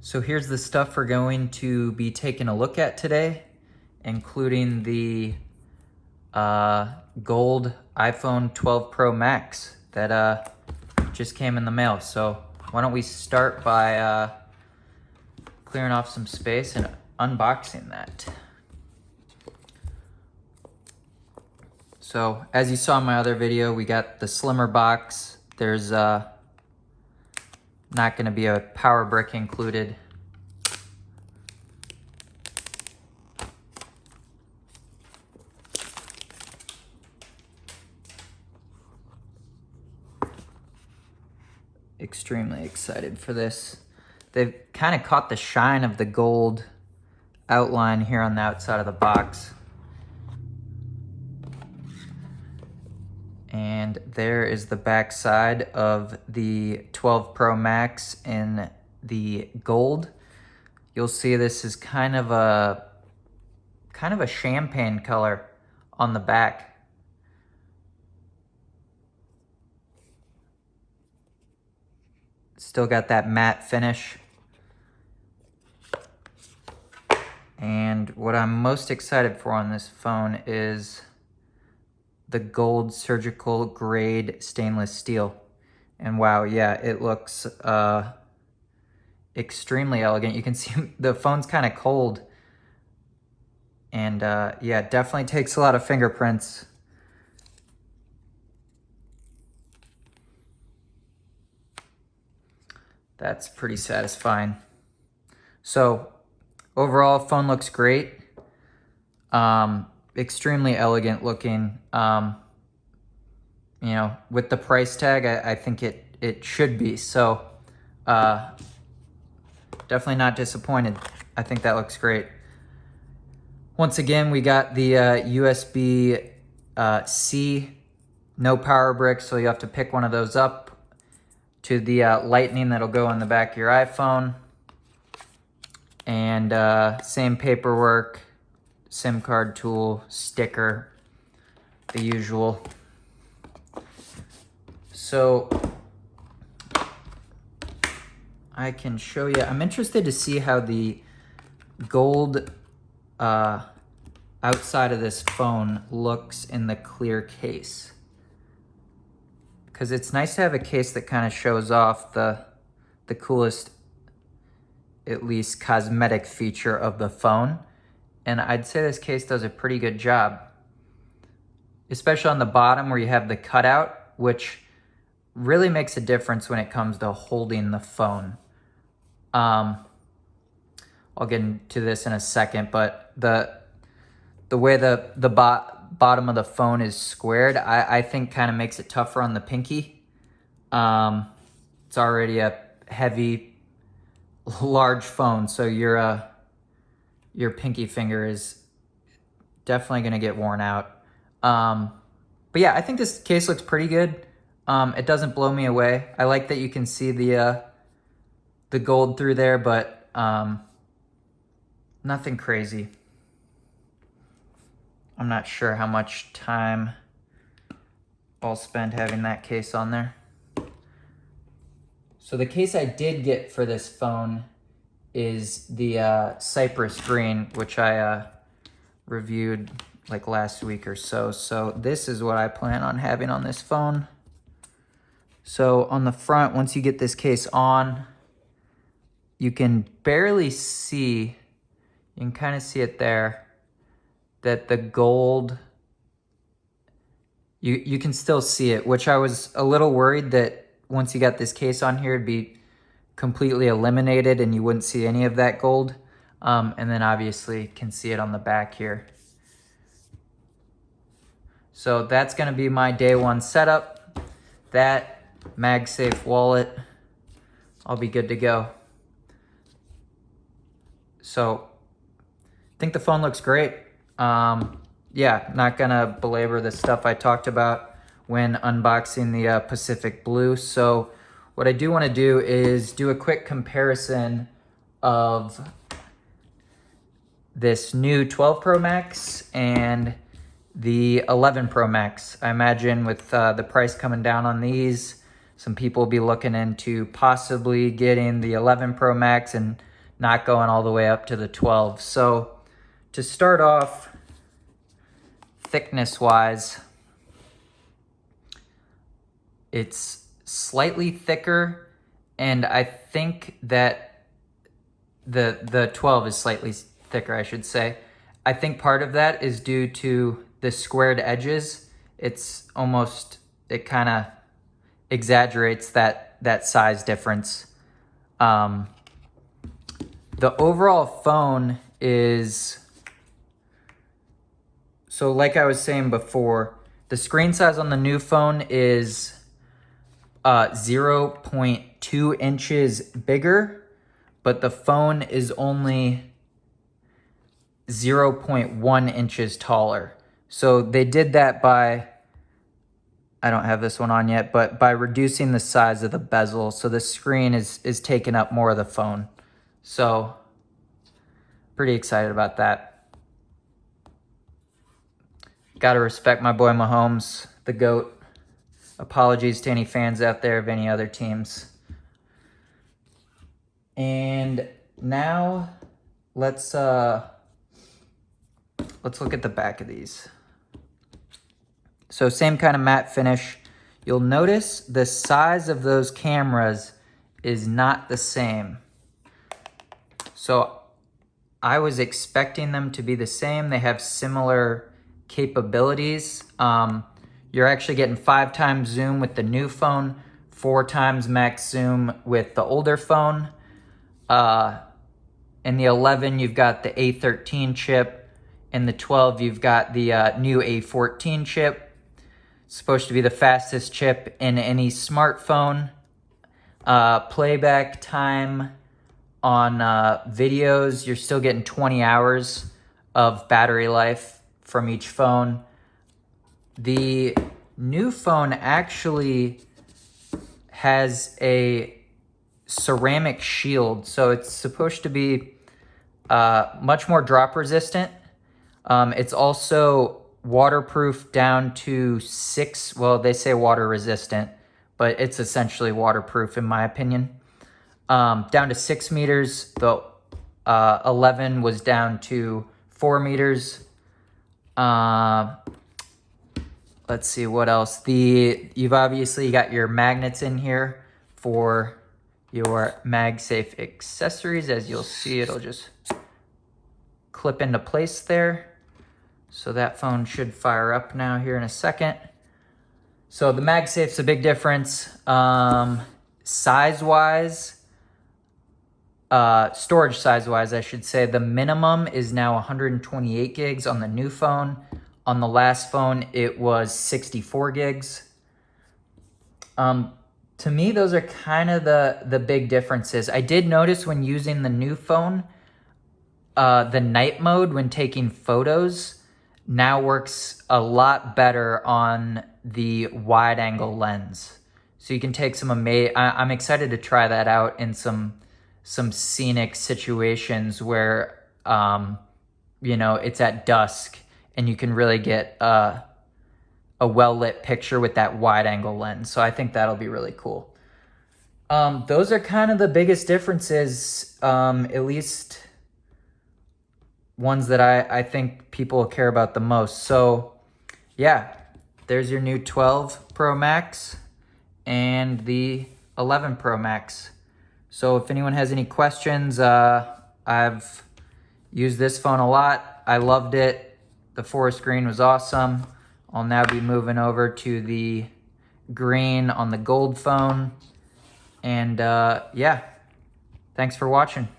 So here's the stuff we're going to be taking a look at today, including the gold iPhone 12 Pro Max that just came in the mail. So why don't we start by clearing off some space and unboxing that. So as you saw in my other video, we got the slimmer box. There's not going to be a power brick included. Extremely excited for this. They've kind of caught the shine of the gold outline here on the outside of the box. And there is the back side of the 12 Pro Max in the gold. You'll see this is kind of a champagne color on the back. Still got that matte finish. And what I'm most excited for on this phone is the gold surgical grade stainless steel. And wow, yeah, it looks extremely elegant. You can see the phone's kind of cold. And yeah, it definitely takes a lot of fingerprints. That's pretty satisfying. So overall, phone looks great. Extremely elegant looking. You know, with the price tag, I think it should be. So definitely not disappointed. I think that looks great. Once again, we got the USB-C, no power brick, so you have to pick one of those up, to the lightning that'll go on the back of your iPhone. And same paperwork, SIM card tool, sticker, the usual. So I can show you, I'm interested to see how the gold outside of this phone looks in the clear case. Because it's nice to have a case that kind of shows off the coolest, at least cosmetic feature of the phone. And I'd say this case does a pretty good job. Especially on the bottom where you have the cutout, which really makes a difference when it comes to holding the phone. I'll get into this in a second, but the way the bottom of the phone is squared, I think kind of makes it tougher on the pinky. It's already a heavy, large phone, so your pinky finger is definitely going to get worn out. But yeah, I think this case looks pretty good. It doesn't blow me away. I like that you can see the gold through there, but nothing crazy. I'm not sure how much time I'll spend having that case on there. So the case I did get for this phone is the Cypress green, which I reviewed like last week or so. So this is what I plan on having on this phone. So on the front, once you get this case on, you can barely see, you can kind of see it there, that the gold, you can still see it, which I was a little worried that once you got this case on here, it'd be completely eliminated and you wouldn't see any of that gold. And then obviously can see it on the back here. So that's gonna be my day one setup. That MagSafe wallet, I'll be good to go. So I think the phone looks great. Yeah, not gonna belabor the stuff I talked about when unboxing the Pacific Blue. So what I do want to do is do a quick comparison of this new 12 Pro Max and the 11 Pro Max. I imagine with the price coming down on these, some people will be looking into possibly getting the 11 Pro Max and not going all the way up to the 12. So to start off, thickness wise, it's slightly thicker, and I think that the 12 is slightly thicker, I should say. I think part of that is due to the squared edges. It's almost, it kind of exaggerates that size difference. The overall phone is, so like I was saying before, the screen size on the new phone is 0.2 inches bigger, but the phone is only 0.1 inches taller. So they did that by, I don't have this one on yet, but by reducing the size of the bezel. So the screen is taking up more of the phone. So pretty excited about that. Gotta respect my boy Mahomes, the GOAT. Apologies to any fans out there of any other teams. And now let's look at the back of these. So same kind of matte finish. You'll notice the size of those cameras is not the same. So I was expecting them to be the same. They have similar capabilities. You're actually getting 5 times zoom with the new phone, 4 times max zoom with the older phone. In the 11, you've got the A13 chip. In the 12, you've got the new A14 chip. It's supposed to be the fastest chip in any smartphone. Playback time on videos, you're still getting 20 hours of battery life from each phone. The new phone actually has a ceramic shield, so it's supposed to be much more drop resistant. It's also waterproof down to 6, well, they say water resistant, but it's essentially waterproof in my opinion. Down to 6 meters. The 11 was down to 4 meters. Let's see what else. You've obviously got your magnets in here for your MagSafe accessories. As you'll see, it'll just clip into place there. So that phone should fire up now here in a second. So the MagSafe's a big difference. Size-wise, storage size-wise, I should say, the minimum is now 128 gigs on the new phone. On the last phone, it was 64 gigs. To me, those are kind of the big differences. I did notice when using the new phone, the night mode when taking photos now works a lot better on the wide angle lens. So you can take some I'm excited to try that out in some scenic situations where, it's at dusk and you can really get a well-lit picture with that wide angle lens. So I think that'll be really cool. Those are kind of the biggest differences, at least ones that I think people care about the most. So yeah, there's your new 12 Pro Max and the 11 Pro Max. So if anyone has any questions, I've used this phone a lot. I loved it. The forest green was awesome. I'll now be moving over to the green on the gold phone. And yeah, thanks for watching.